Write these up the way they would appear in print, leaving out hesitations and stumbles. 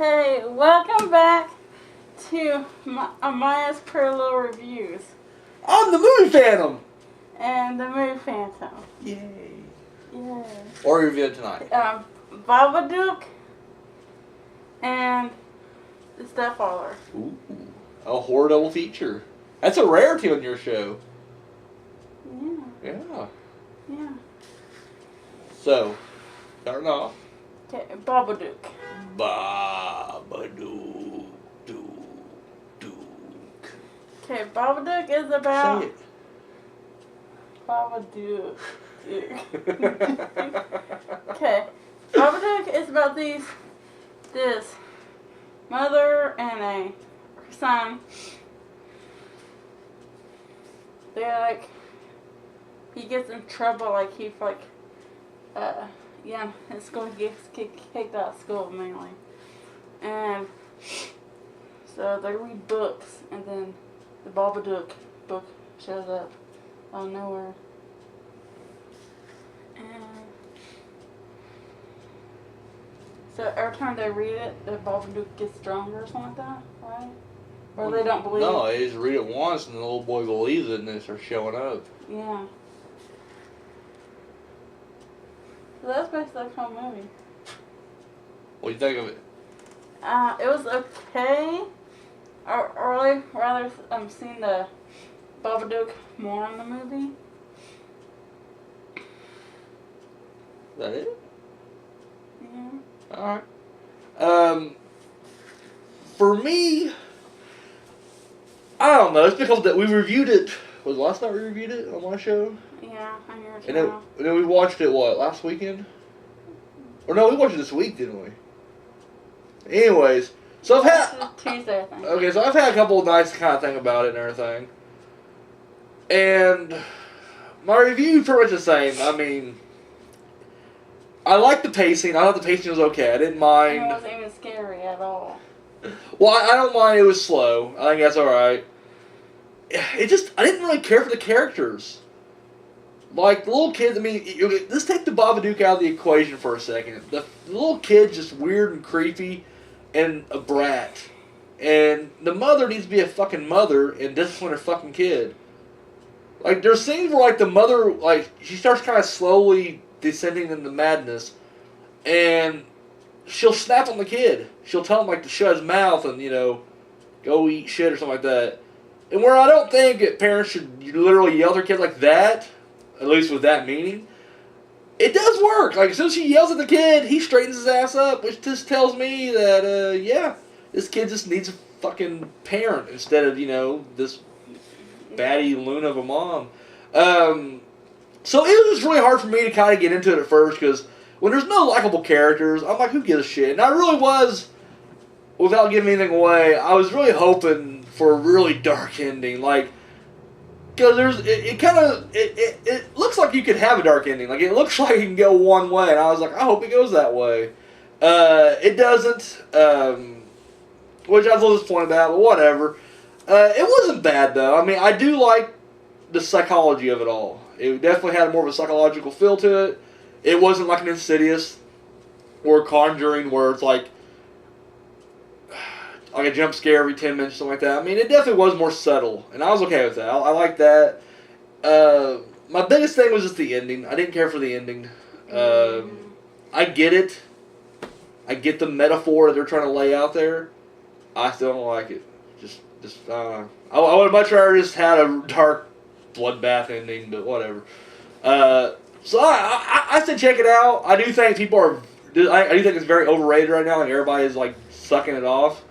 Hey, welcome back to Amaya's Parallel Reviews. I'm the Movie Phantom! And the Movie Phantom. Yay. Yeah. Or review it tonight. Babadook and the Stepfather. Ooh. A horror double feature. That's a rarity on your show. Yeah. Yeah. Yeah. So, starting off. Okay, Babadook. Babadook. Okay, Babadook is about... Say it. Babadook. Okay. Babadook is about this mother and a son. He gets in trouble, in school, he gets kicked out of school mainly. And so they read books, and then the Babadook book shows up out of nowhere. And so every time they read it, the Babadook gets stronger or something like that, right? Or they don't believe No, they just read it once and the little boy believes it and they start showing up. Yeah. So that's basically the whole movie. What do you think of it? It was okay. I rather seen the Babadook more in the movie. Is that it? Yeah. Alright. For me, I don't know. It's because that we reviewed it. Was it last night we reviewed it on my show? Yeah, on your And channel. then we watched it, last weekend? Or no, we watched it this week, didn't we? Anyways, so I've had... Tuesday, I think. Okay, so I've had a couple of nights to kind of think about it and everything. And my review is pretty much the same. I mean, I liked the pacing. I thought the pacing was okay. I didn't mind... It wasn't even scary at all. Well, I don't mind it was slow. I think that's alright. I didn't really care for the characters. Like, the little kids, let's take the Babadook out of the equation for a second. The little kid's just weird and creepy and a brat. And the mother needs to be a fucking mother and discipline her fucking kid. Like, there's scenes where, the mother, she starts kind of slowly descending into madness. And she'll snap on the kid. She'll tell him, to shut his mouth and, go eat shit or something like that. And where I don't think that parents should literally yell at their kid like that, at least with that meaning, it does work. As soon as she yells at the kid, he straightens his ass up, which just tells me that, this kid just needs a fucking parent instead of, this baddie loon of a mom. So it was just really hard for me to kind of get into it at first, because when there's no likable characters, I'm like, who gives a shit? And I really was, without giving anything away, I was really hoping for a really dark ending, because it looks like you could have a dark ending, it looks like it can go one way, and I was like, I hope it goes that way. It doesn't, which I was a little disappointed about, but whatever. It wasn't bad though. I do like the psychology of it all. It definitely had more of a psychological feel to it. It wasn't like an Insidious or Conjuring where it's like a jump scare every 10 minutes or something like that. It definitely was more subtle, and I was okay with that. I like that. My biggest thing was just the ending. I didn't care for the ending. I get it. I get the metaphor that they're trying to lay out there. I still don't like it. I would much rather just had a dark bloodbath ending, but whatever. So I said check it out. I do think I do think it's very overrated right now, and everybody is sucking it off.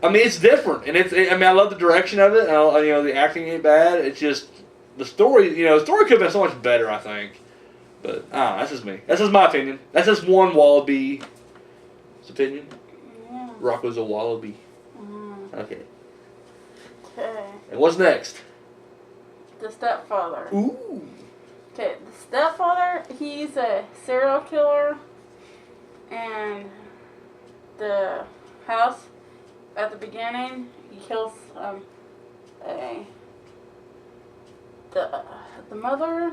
It's different, and I love the direction of it. And the acting ain't bad. It's just the story. The story could have been so much better, I think. But that's just me. That's just my opinion. That's just one wallaby's opinion. Yeah. Rocco's a wallaby. Okay. Okay. And what's next? The Stepfather. Ooh. Okay, the Stepfather, he's a serial killer, and the house at the beginning, he kills the mother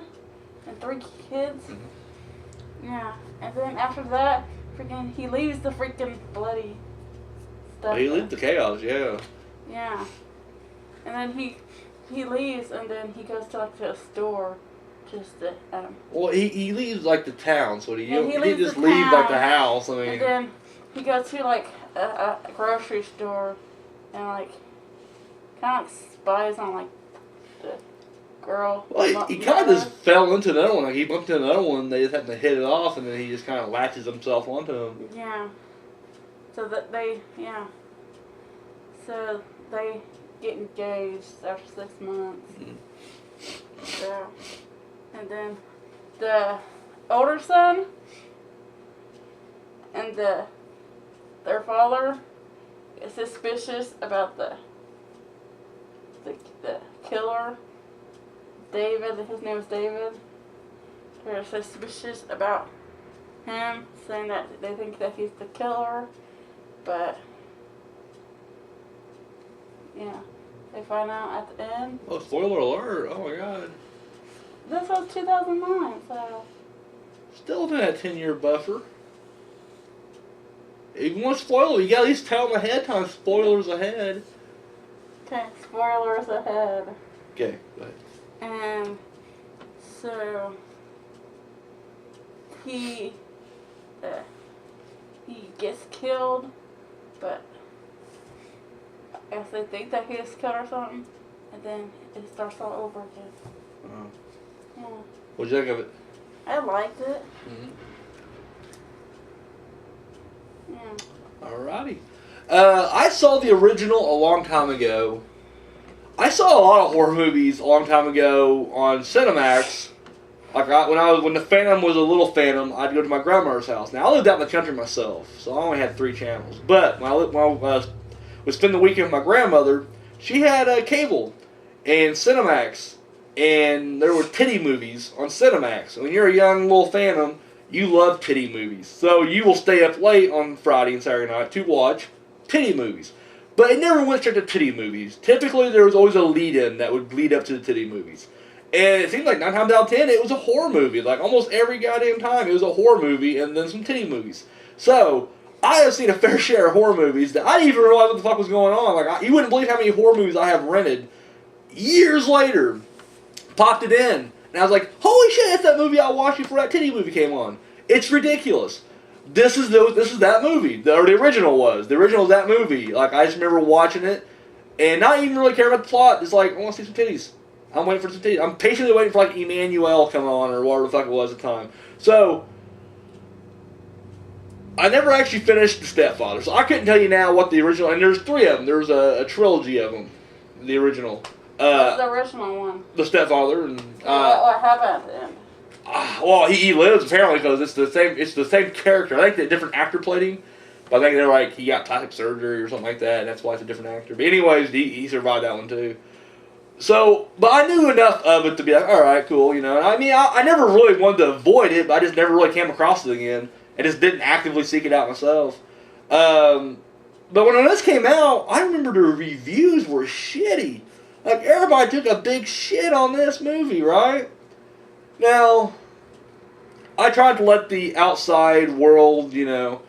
and 3 kids. Mm-hmm. Yeah, and then after that, freaking, he leaves the freaking bloody stuff. He lived the chaos, yeah. Yeah. And then he leaves, and then he goes to like to a store, just to Well, he leaves like the town, so he leaves just the leave like the town, house. I mean, and then he goes to like a grocery store, and like kind of like spies on like the girl. well, he kind of just fell into another one. Like he bumped into another one, they just happened to hit it off, and then he just kind of latches himself onto him. Yeah. So that they So they get engaged after 6 months. Mm-hmm. So, and then the older son and their father is suspicious about the killer, David. His name is David. They're suspicious about him, saying that they think that he's the killer, but yeah, they find out at the end. Oh, spoiler alert! Oh my god. This was 2009, so. Still within that 10-year buffer. If you want to spoil it, you gotta at least tell them ahead of time. Spoilers ahead. Okay, spoilers ahead. Okay, go ahead. And so he gets killed, but I guess they think that he is killed or something, and then it starts all over again. Yeah. What'd you think of it? I liked it. Mm-hmm. Yeah. Alrighty. I saw the original a long time ago. I saw a lot of horror movies a long time ago on Cinemax. Like when the Phantom was a little Phantom, I'd go to my grandmother's house. Now I lived out in the country myself, so I only had 3 channels. But when I would spend the weekend with my grandmother, she had cable and Cinemax, and there were titty movies on Cinemax. When you're a young little Phantom, you love titty movies, so you will stay up late on Friday and Saturday night to watch titty movies. But it never went straight to titty movies. Typically, there was always a lead-in that would lead up to the titty movies. And it seemed like 9 times out of 10, it was a horror movie. Like, almost every goddamn time, it was a horror movie and then some titty movies. So, I have seen a fair share of horror movies that I didn't even realize what the fuck was going on. Like, you wouldn't believe how many horror movies I have rented years later. Popped it in. And I was like, holy shit, that's that movie I watched before that titty movie came on. It's ridiculous. This is that movie. Or the original was. The original was that movie. Like, I just remember watching it and not even really caring about the plot. Just like, I want to see some titties. I'm waiting for some titties. I'm patiently waiting for, like, Emmanuel come on or whatever the fuck it was at the time. So, I never actually finished The Stepfather. So, I couldn't tell you now what the original... And there's 3 of them. There's a trilogy of them. The original. What's the original one? The Stepfather. And, what happened at the end? Well, he lives apparently because it's the same character. I think the different actor played him, but I think they're like he got plastic surgery or something like that, and that's why it's a different actor. But anyways, he survived that one too. So, but I knew enough of it to be like, all right, cool, you know. And I mean, I never really wanted to avoid it, but I just never really came across it again. I just didn't actively seek it out myself. But when this came out, I remember the reviews were shitty. Like everybody took a big shit on this movie, right? Now, I tried to let the outside world, you know,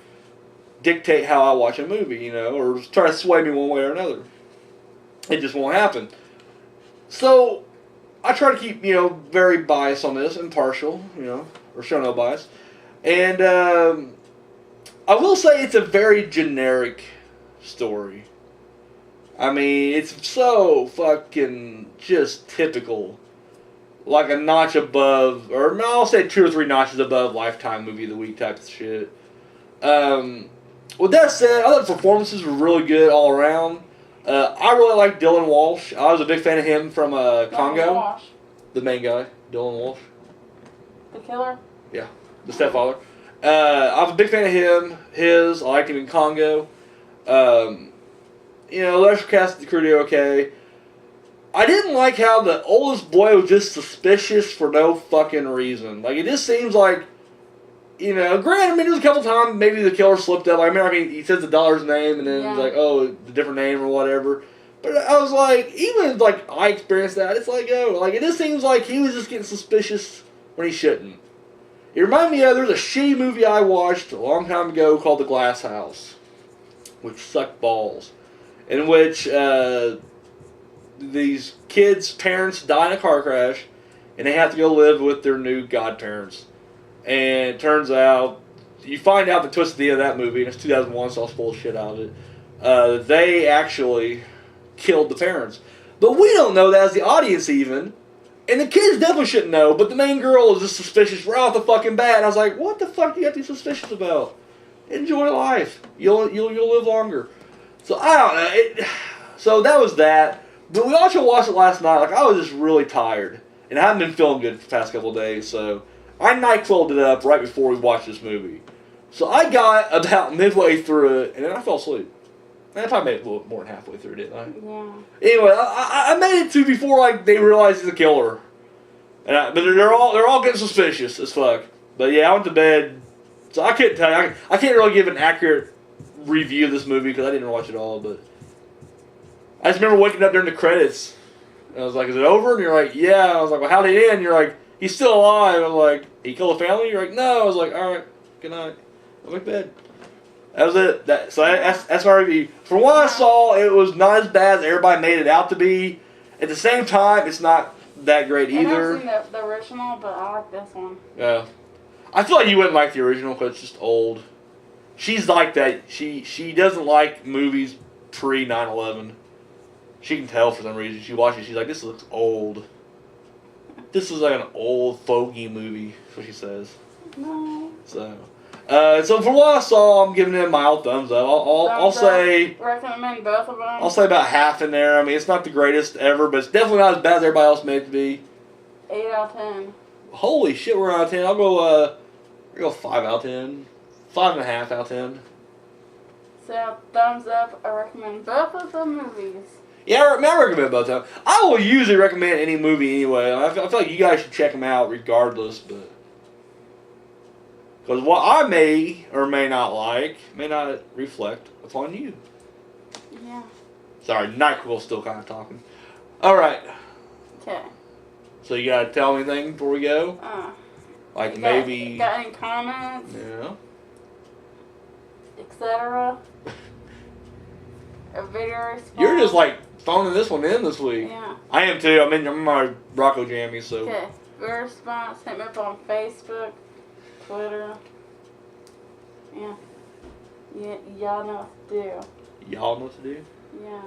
dictate how I watch a movie, you know, or try to sway me one way or another. It just won't happen. So, I try to keep, you know, very biased on this, impartial, you know, or show no bias. And I will say it's a very generic story. I mean, it's so fucking just typical. Like a notch above, or I'll say 2 or 3 notches above Lifetime Movie of the Week type of shit. With that said, I thought the performances were really good all around. I really like Dylan Walsh. I was a big fan of him from Congo. Walsh. The main guy, Dylan Walsh. The killer? Yeah, the Stepfather. I was a big fan of him. I liked him in Congo. You know, the rest of the cast of the crew did okay. I didn't like how the oldest boy was just suspicious for no fucking reason. Like, it just seems like, you know, granted, I mean, there's a couple times maybe the killer slipped up. Like, I remember he says the dollar's name and then he's like, oh, the different name or whatever. But I was like, even like I experienced that, it's like, oh, like, it just seems like he was just getting suspicious when he shouldn't. It reminded me of, there's a shitty movie I watched a long time ago called The Glass House. which suck balls, in which these kids' parents die in a car crash, and they have to go live with their new godparents. And it turns out, you find out the twist at the end of that movie, and it's 2001, so I'll spoil the shit out of it. They actually killed the parents. But we don't know that as the audience even. And the kids definitely shouldn't know, but the main girl is just suspicious right off the fucking bat. And I was like, what the fuck do you have to be suspicious about? Enjoy life. You'll live longer. So I don't know. So that was that. But we also watched it last night. Like, I was just really tired. And I haven't been feeling good for the past couple of days, so I NyQuil'd it up right before we watched this movie. So I got about midway through it, and then I fell asleep. I probably made it a little more than halfway through, didn't I? Yeah. Anyway, I made it to before like they realized he's a killer, but they're all getting suspicious as fuck. But yeah, I went to bed, so I couldn't tell you. I can't really give an accurate review of this movie because I didn't watch it all. But I just remember waking up during the credits. And I was like, "Is it over?" And you're like, "Yeah." And I was like, "Well, how did it end?" And you're like, "He's still alive." I'm like, "He killed a family?" You're like, "No." I was like, "All right, good night." I went to bed. That was it. That's my review. From what I saw, it was not as bad as everybody made it out to be. At the same time, it's not that great either. I've never seen the original, but I like this one. Yeah. I feel like you wouldn't like the original because it's just old. She's like that. She doesn't like movies pre 9/11. She can tell for some reason. She watches it, she's like, this looks old. This is like an old fogey movie, that's what she says. No. So from what I saw, I'm giving it a mild thumbs up. I'll say. Recommend both of them. I'll say about half in there. I mean, it's not the greatest ever, but it's definitely not as bad as everybody else made it to be. 8 out of 10. Holy shit, we're out of 10. I'll go 5 out of 10. 5.5 out of 10. So thumbs up. I recommend both of the movies. Yeah, I recommend both of them. I will usually recommend any movie anyway. I feel like you guys should check them out regardless, but. Because what I may or may not like may not reflect upon you. Yeah. Sorry, NyQuil's still kind of talking. Alright. Okay. So you gotta tell me anything before we go? Like maybe. Got any comments? Yeah. Etc. A video response? You're just like phoning this one in this week. Yeah. I am too. I'm in my Rocco jammies, so. Okay. Video response. Hit me up on Facebook. Twitter. Yeah. Y'all know what to do. Y'all know what to do? Yeah.